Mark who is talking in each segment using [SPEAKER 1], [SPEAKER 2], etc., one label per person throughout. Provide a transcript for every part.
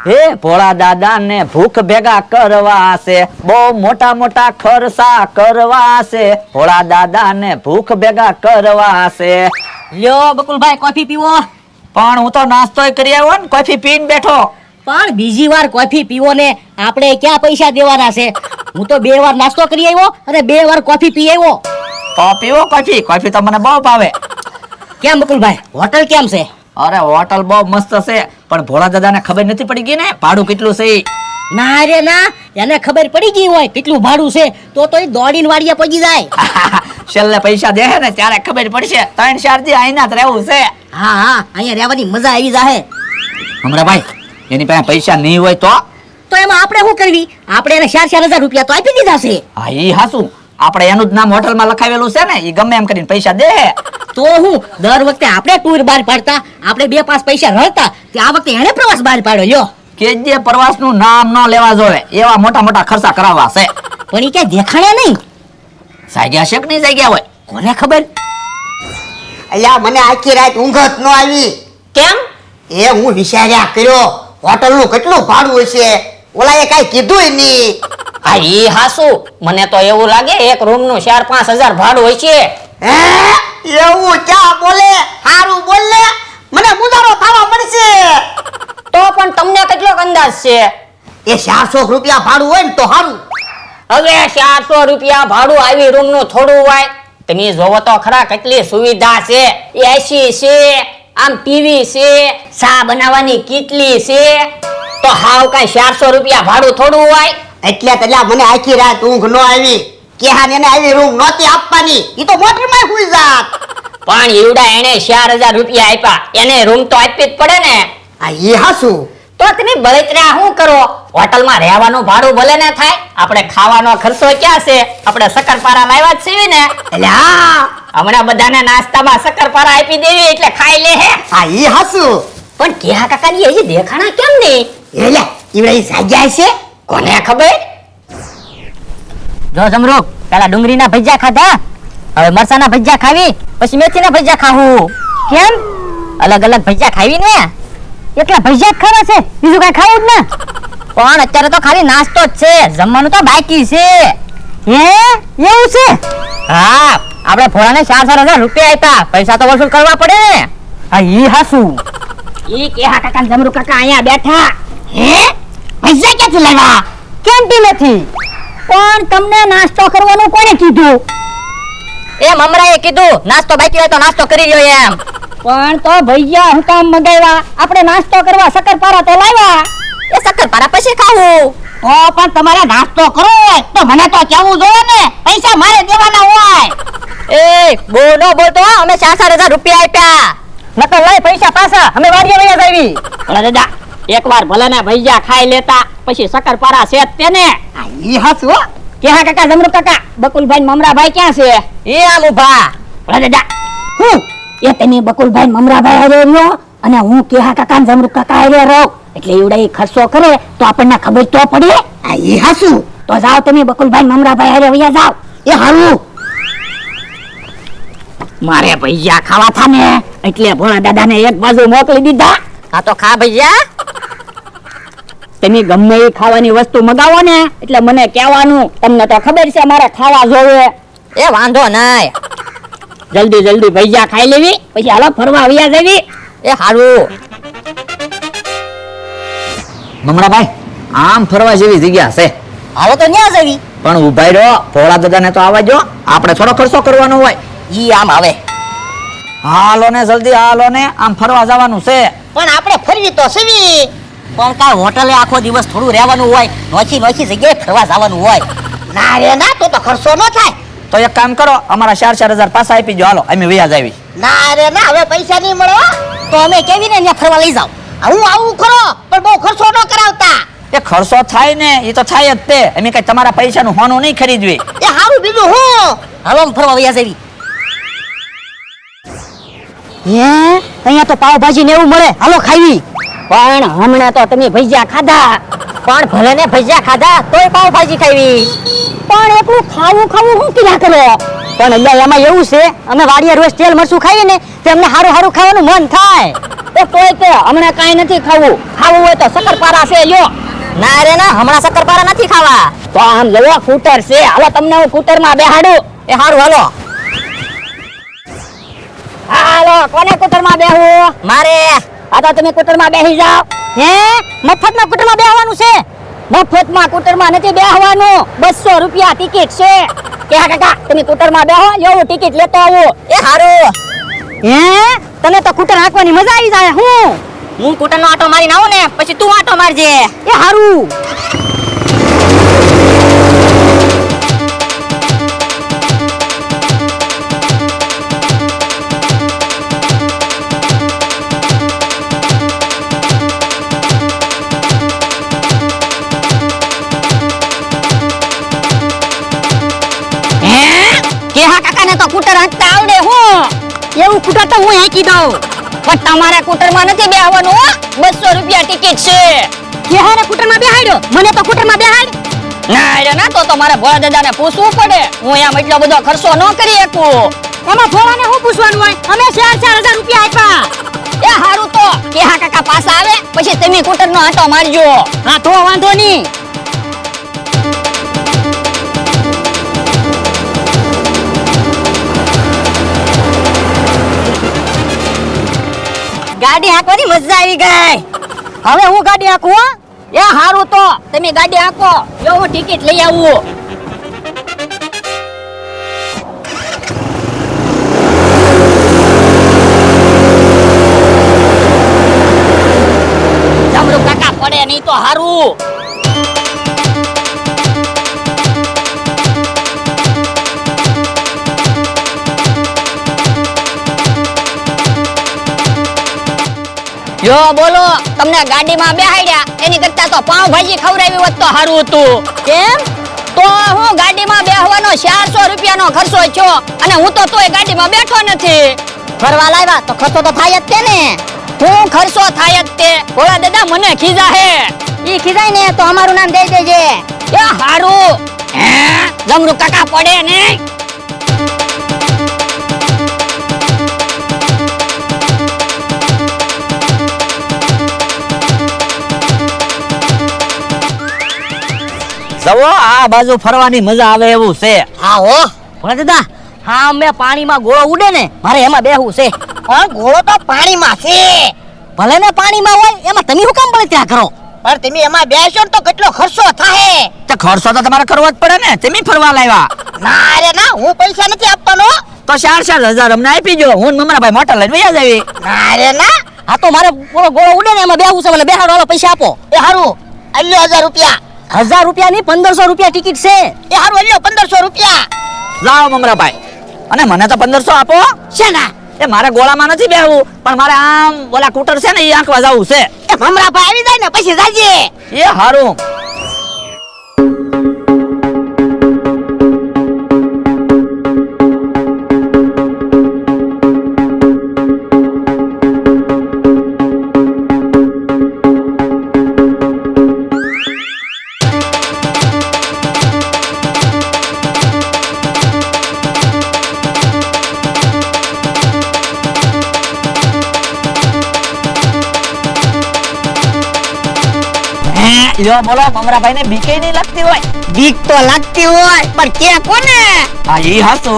[SPEAKER 1] હે ભોળા દાદા ને ભૂખ ભેગા કરવા છે, બહુ મોટા મોટા ખર્ચા કરવા છે, ભોળા દાદા ને ભૂખ ભેગા કરવા છે.
[SPEAKER 2] લ્યો બકુલભાઈ કોફી પીવો.
[SPEAKER 1] પણ હું તો નાસ્તોય કરી આવ્યો ને, કોફી પીને બેઠો.
[SPEAKER 2] પણ બીજી વાર કોફી પીવો ને આપણે ક્યાં પૈસા દેવાના છે? હું તો 2 વાર નાસ્તો કરી આવ્યો અને 2 વાર કોફી પી આવ્યો.
[SPEAKER 1] તો પીવો કોફી, કોફી તો મને બહુ ભાવે.
[SPEAKER 2] કેમ બકુલભાઈ, હોટલ કેમ છે?
[SPEAKER 1] અરે હોટલ બહુ મસ્ત છે, પણ ભોળા દાદાને ખબર નથી પડી ગઈ ને ભાડું કેટલું છે.
[SPEAKER 2] ના રે ના, એને ખબર પડી ગઈ હોય કેટલું ભાડું છે તો એ દોડીને વાડિયા પગી જાય.
[SPEAKER 1] છેલ્લે પૈસા દે ને ત્યારે ખબર પડશે. 3-4 દી અહીંયા જ રહેવું છે.
[SPEAKER 2] હા હા, અહીંયા રહેવાની મજા આવી જાહે.
[SPEAKER 1] હમણાં ભાઈ એની પાસે પૈસા નહીં હોય તો
[SPEAKER 2] એમાં આપણે શું કરવી? આપણે એને 4,000 રૂપિયા તો આપી દીધા છે.
[SPEAKER 1] હા ઈ હાસું, આપણે એનું જ નામ હોટલમાં લખાવેલું છે ને, ઈ ગમે એમ કરીને પૈસા દે.
[SPEAKER 2] તો હું દર વખતે આપણે ટૂર બહાર પાડતા, આપણે 2-5 પૈસા રળતા, તે આ વખતે એને પ્રવાસ બહાર પાડ્યો. લ્યો
[SPEAKER 1] કે જે પ્રવાસનું નામ ન લેવા જોવે એવા મોટા મોટા ખર્ચા કરાવવા છે.
[SPEAKER 2] પણ ઈ ક્યાંય દેખાડ્યા નહીં.
[SPEAKER 1] જાગ્યા છે કે નહીં જાગ્યા હોય
[SPEAKER 2] કોને ખબર?
[SPEAKER 3] અલ્યા મને આખી રાત ઊંઘ જ ન આવી.
[SPEAKER 2] કેમ?
[SPEAKER 3] એ હું વિચાર્યા કર્યો હોટલનું કેટલું ભાડું હશે, ઓલાએ કાંઈ કીધું નહીં.
[SPEAKER 4] હા ઈ હાસુ, મને તો એવું લાગે એક રૂમ નું 4-5 હજાર ભાડું હોય છે.
[SPEAKER 3] હે એવું ક્યાં બોલે? હારું બોલ ને, મને મુદારો થવા મળશે.
[SPEAKER 4] તો પણ તમને કેટલોક અંદાજ છે?
[SPEAKER 3] એ 400 રૂપિયા ભાડું હોય ને તો હારું.
[SPEAKER 4] હવે 400 રૂપિયા ભાડું આવી રૂમ નું થોડું હોય? તમે જોવો તો ખરા કેટલી સુવિધા છે. એસી છે, આમ ટીવી છે, ચા બનાવવાની કીટલી છે. તો હાવ કઈ 400 રૂપિયા ભાડું થોડું હોય?
[SPEAKER 3] એટલે તલ્યા મને આખી રાત ઊંઘ ન આવી. કેહાન એને આવી રૂમ નહોતી આપવાની, ઈ તો મોટરમાં હુઈ જાત.
[SPEAKER 4] પણ ઈવડા એને 4,000 રૂપિયા આપ્યા, એને રૂમ તો આપવી જ પડે ને.
[SPEAKER 3] આ ઈ હાસું.
[SPEAKER 4] તો તમે બળતરા શું કરો? હોટલમાં રહેવાનું ભાડું ભલે ને થાય, આપણે ખાવાનો ખર્ચો ક્યાં છે? આપણે શક્કરપારા લાવ્યા જ છે ને.
[SPEAKER 3] એટલે હા,
[SPEAKER 4] હમણાં બધાને નાસ્તામાં શક્કરપારા આપી દેવી એટલે ખાઈ લે હે.
[SPEAKER 3] આ ઈ હાસું.
[SPEAKER 4] પણ કેહા કાકાની હજી દેખાણા કેમ નહીં?
[SPEAKER 3] એટલે ઈવડા ઈ જાગ્યા છે.
[SPEAKER 4] કોને ખબર?
[SPEAKER 2] જો જમરૂક, પેલા ડુંગળીના ભજીયા ખાધા, હવે મરચાના ભજીયા ખાવી, પછી મેથીના ભજીયા ખાવું. કેમ? અલગ અલગ ભજીયા ખાવી ને. એટલા ભજીયા ખાવા છે, બીજું કઈ ખાવું જ ને. પણ અત્યારે તો ખાલી નાસ્તો જ છે, જમવાનું તો બાકી છે. હે એવું છે? હા, આપણે ભોળાને 4,000 રૂપિયા આપ્યા, પૈસા તો વસૂલ કરવા પડે ને. હા ઈ હાસું. ઈ કેહા કાકા જમરૂક કાકા અહીંયા બેઠા. હે ભજીયા ક્યાંથી લાવ્યા? કેન્ટીનથી. પણ તમને નાસ્તો કરવાનું કોણે કીધું? એ મમરાએ કીધું, નાસ્તો બાકી હોય તો નાસ્તો કરી લ્યો એમ. પણ તો ભૈયા હું કામ મંગાવ્યા? આપણે નાસ્તો કરવા શક્કરપારા તો લાવ્યા. એ શક્કરપારા પછી ખાવું. ઓ પણ તમારે નાસ્તો કરવો હોય તો મને તો કહેવું જોઈએ ને, પૈસા મારે દેવાના હોય. એ બોલો બોલતો, અમે 4,000 રૂપિયા આપ્યા. નકર લઈ પૈસા પાછા, અમે વાડીએ વયા જાવી. ઓલા દાદા એકવાર ભલે ને ભૈયા ખાઈ લેતા, પછી શક્કરપારા છે તેને.
[SPEAKER 3] આ ઈ હાસું હો.
[SPEAKER 2] કેહા કાકા જમરૂક કાકા, બકુલભાઈ મમરાભાઈ ક્યાં છે? એ આમ ઉભા. ઓલા દાદા હું એ તમે બકુલભાઈ મમરાભાઈ હારે રહ્યો અને હું કેહા કાકા જમરૂક કાકા હારે રહો, એટલે એવડા એ ખર્ચો કરે તો આપણને ખબર તો પડે.
[SPEAKER 3] આ ઈ હાસું.
[SPEAKER 2] તો જાઓ તમે બકુલભાઈ મમરાભાઈ હારે વયા જાઓ.
[SPEAKER 3] એ હારું.
[SPEAKER 2] મારે ભૈયા ખાવા થા ને એટલે ભોળા દાદાને એક બાજુ મોકલી દીધા. હા તો ખા ભૈયા. તમે ગમે એ ખાવાની વસ્તુ મગાવો ને એટલે મને કહેવાનું, તમને તો ખબર છે મારે ખાવા જોવે. એ વાંધો નહીં, જલ્દી જલ્દી ભૈયા ખાઈ લેવી, પછી હાલો ફરવા આવ્યા જવી. એ હારું.
[SPEAKER 1] મમરાભાઈ આમ ફરવા જેવી જગ્યા છે,
[SPEAKER 2] હાલો તો ન્યા જવી.
[SPEAKER 1] પણ ઉભાઈ રહ્યો, ભોળા દાદાને તો આવવા જો, આપણે થોડો ખર્ચો કરવાનો હોય.
[SPEAKER 2] ઈ આમ આવે.
[SPEAKER 1] હાલો ને જલ્દી હાલો ને, આમ ફરવા જવાનું છે.
[SPEAKER 2] પણ આપણે ફરવી તો સવી. પણ કાંઈ હોટલે આખો દિવસ થોડું રહેવાનું હોય, નોખી નોખી જગ્યાએ ફરવા જવાનું હોય.
[SPEAKER 3] ના રે ના, તો ખર્ચો ન થાય.
[SPEAKER 1] તો એક કામ કરો, અમારા 4,000 પાછા આપી જો, હાલો અમે વયા જાવી.
[SPEAKER 3] ના રે ના, હવે પૈસા નહીં મળે હો.
[SPEAKER 2] તો અમે કેવી ને ત્યાં ફરવા લઈ જાવ.
[SPEAKER 3] હું આવું ખરો, પણ બહુ ખર્ચો ન કરાવતા.
[SPEAKER 1] એ ખર્ચો થાય ને, એ તો થાય જ તે. અમે કઈ તમારા પૈસાનું હોનું નહીં ખરીદવી.
[SPEAKER 3] એ હારું બીજું હું.
[SPEAKER 2] હાલો ફરવા વયા જવી. હે અહીંયા તો પાવભાજી ને એવું મળે, હાલો ખાવી. પણ હમણાં તો તમે ભજીયા ખાધા. પણ ભલે ને ભજીયા ખાધા તોય પાવભાજી ખાવી. પણ એટલું ખાવું ખાવું શું કર્યા કરો? પણ અહીંયા એમાં એવું છે, અમે વાડીએ રોજ તેલ મરચું ખાઈએ ને તો અમને હારું હારું ખાવાનું મન થાય. એ તોય તે હમણાં કાંઈ નથી ખાવું. ખાવું હોય તો શક્કરપારા છે લ્યો. ના રે ના, હમણાં શક્કરપારા નથી ખાવા. તો આમ જવો કૂટર છે. હાલો તમને હું કૂટરમાં બેહાડું. એ હારું હાલો. હાલો, કોને કૂટરમાં બેહવું? મારે. આ તો તમે કૂટરમાં બેહી જાઓ. હે? મફતમાં કૂટરમાં બેહવાનું છે? મફતમાં કૂટરમાં નથી બેહવાનું. 200 રૂપિયા ટિકિટ છે. કે હા કાકા, તમે કૂટરમાં બેહો, લ્યો હું ટિકિટ લેતો આવું. એ હારું. હે? તને તો કૂટર હાંકવાની મજા આવી જાય. હું કૂટરનો આટો મારીને આવું ને પછી તું આટો મારજે. એ હારું. કાકાને તો કૂટર હાંકતા આવડે. એવું કૂટર તો હું હાંકી દઉં. પણ તમારે કૂટરમાં નથી બેહવાનું હો. 200 રૂપિયા ટિકિટ છે. કે હારે કૂટરમાં બેહાડ્યો? મને તો કૂટરમાં બેહાડ. ના રે ના, તો મારે ભોળા દાદાને પૂછવું પડે. હું એમ એટલો બધો ખર્ચો ન કરી શકું. એમાં ભોળાને શું પૂછવાનું હોય? અમે 4,000 રૂપિયા આપ્યા. એ હારું તો કે હા કાકા પાછા આવે પછી તમે કૂટરનો આંટો મારજો. હા તો વાંધો નહીં. ગાડી હાંકવાની મજા આવી ગઈ. હવે હું ગાડી હાંકું હો. એ હારું તો તમે ગાડી હાંકો. યો હું ટિકિટ લઈ આવું. જમરૂ કાકા પડે નહીં તો હારું. યો બોલો, તમને ગાડીમાં બેહાડ્યા એની કરતા તો પાવભાજી ખવડાવી હોત તો સારું હતું. કેમ? તો હું ગાડીમાં બેહવાનો 400 રૂપિયાનો ખર્ચો છો અને હું તો તોય ગાડીમાં બેઠો નથી. ફરવા લાવ્યા તો ખર્ચો તો થાય જ તે ને. હું ખર્ચો થાય જ તે. ભોળા દાદા મને ખીજા હે. ઈ ખીજાય ને તો અમારું નામ દઈ દેજે. એ હારું. હે જમરૂ કાકા પડે ને.
[SPEAKER 1] જવો આ બાજુ ફરવાની મજા આવે એવું છે.
[SPEAKER 2] હા હો ભોળા દાદા, હા અમે પાણીમાં ગોળો ઉડે ને મારે એમાં બેહવું છે. પણ ગોળો તો પાણીમાં છે. ભલે ને પાણીમાં હોય, એમાં તમે શું કામ બળે ત્યાં કરો? પણ તમે એમાં બેસો તો કેટલો ખર્ચો થાય.
[SPEAKER 1] તો ખર્ચો તો તમારે કરવો જ પડે ને. તમે ફરવા લાવ્યા.
[SPEAKER 2] ના રે ના, હું પૈસા નથી આપવાનો.
[SPEAKER 1] તો 4,000 અમને આપી જો. હું મમરાભાઈ મોટર લઈને વયા જાવી.
[SPEAKER 2] ના રે ના, આ તો મારે ગોળો ઉડે ને એમાં બેહવું છે. મને બેહાડો, હાલો પૈસા આપો. એ હારું, અલ્યો 1000 રૂપિયા. 1000 રૂપિયા ની 1500 રૂપિયા ટિકિટ છે. એ હારું, અલ્યો 1500 રૂપિયા.
[SPEAKER 1] લાવો મમરાભાઈ. અને મને તો 1500 આપો.
[SPEAKER 2] છે ના?
[SPEAKER 1] એ મારે ગોળામાં નથી બેહવું, પણ મારે આમ ઓલા કૂટર છે ને એ આંકવા જવું છે.
[SPEAKER 2] એ મમરાભાઈ આવી જાય ને પછી જાજે.
[SPEAKER 1] એ હારું. લ્યો બોલો, મમરાભાઈ ને બીકે નહીં લાગતી હોય?
[SPEAKER 2] બીક તો લાગતી હોય, પણ કે કોને?
[SPEAKER 1] હા ઈ હાસો.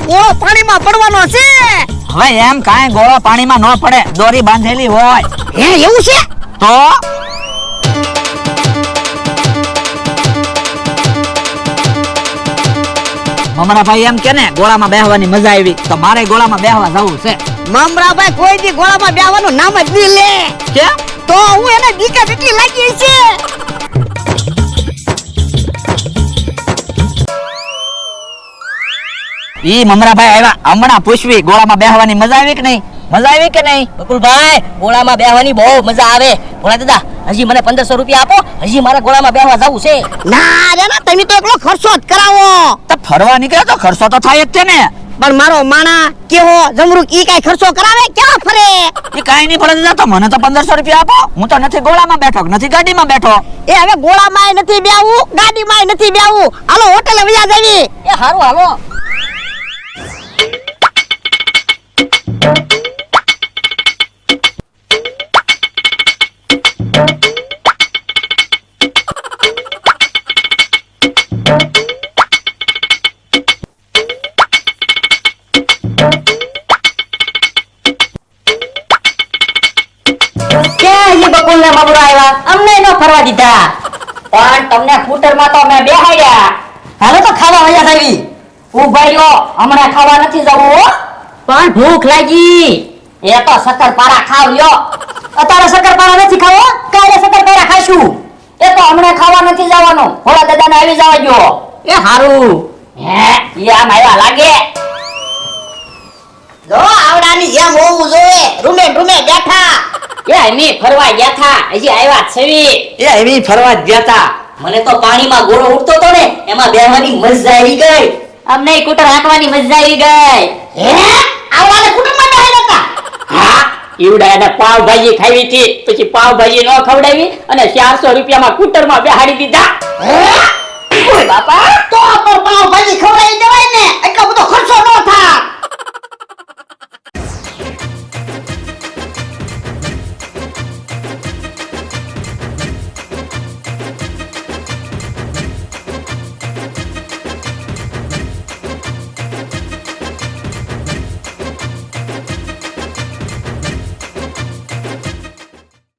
[SPEAKER 2] ગોળો પાણીમાં પડવાનો છે.
[SPEAKER 1] હવે એમ કાંઈ ગોળો પાણીમાં ન પડે, દોરી બાંધેલી હોય.
[SPEAKER 2] હે એવું છે?
[SPEAKER 1] તો મમરાભાઈ એમ કે ને ગોળામાં બેહવાની મજા આવી, તો મારે ગોળામાં બેહવા જવું છે.
[SPEAKER 2] મમરાભાઈ કોઈ દી ગોળામાં બેહવાનું નામ જ નહીં લે.
[SPEAKER 1] કેમ?
[SPEAKER 2] તો હું એને બીક કેટલી લાગી છે.
[SPEAKER 1] ઈ મમરાભાઈ આવ્યા, હમણાં પૂછવી ગોળામાં બેહવાની મજા આવી કે નહીં? મજા આવી કે નહીં?
[SPEAKER 2] બકુલભાઈ, ગોળામાં બેહવાની બહુ મજા આવે. ભોળા દાદા, હજી મને 1500 રૂપિયા આપો. હજી મારે ગોળામાં બેહવા જવું છે. ના રે ના, તમે તો એકલો ખર્ચો જ કરાવો.
[SPEAKER 1] તો ફરવા નીકળ્યા તો ખર્ચો તો થાય જ છે ને.
[SPEAKER 3] પણ મારો માણા કેવો જમરૂક ઈ કાઈ ખર્ચો કરાવે ક્યાં ફરે
[SPEAKER 1] એ કાઈ નહીં પડે દાદા, મને તો 1500 રૂપિયા આપો. હું તો નથી ગોળામાં બેઠો, નથી ગાડીમાં બેઠો.
[SPEAKER 3] એ હવે ગોળામાંય નથી બેવું ગાડીમાંય નથી બેવું હાલો હોટેલે વયા જવી
[SPEAKER 2] એ હારું હાલો.
[SPEAKER 4] ક્યાં ઈ બકુલને મબરો આવ્યા? અમને નો ફરવા દીધા. પણ તમને ફૂટરમાં તો મેં બેહાડ્યા. હાલો તો ખાવા વયા જાવી. ઉભા રહ્યો, હમણાં ખાવા નથી જવું હો. પણ ભૂખ લાગી. એ તો શક્કરપારા ખાવ લ્યો. અત્યારે શક્કરપારા નથી ખાવો, કાલે શક્કરપારા ખાશું. એ તો હમણાં ખાવા નથી જવાનું. ભોળા દાદાને આવી જવા જો. એ હારું. હે, ઈ આમ આવ્યા લાગે.
[SPEAKER 3] જો આવડાની જેમ હોવું જોઈએ રૂમે રૂમે બેઠા
[SPEAKER 4] એ મી ફરવા ગયા થા, હજી આવ્યા જ છવી.
[SPEAKER 1] એ એવી ફરવા જ ગયા તા.
[SPEAKER 4] મને તો પાણીમાં ગોળો ઉઠતો તો ને એમાં બેહવાની મજા આવી ગઈ. અમને કુટર હાંકવાની મજા આવી ગઈ.
[SPEAKER 3] હે આવડાને કુટુંબમાં બેહી નતા
[SPEAKER 4] હા, ઈવડાને પાવભાજી ખાવી હતી, પછી પાવભાજી ન ખવડાવી અને 400 રૂપિયામાં કુટરમાં બેહાડી દીધા.
[SPEAKER 3] હે ઓય બાપા તો પર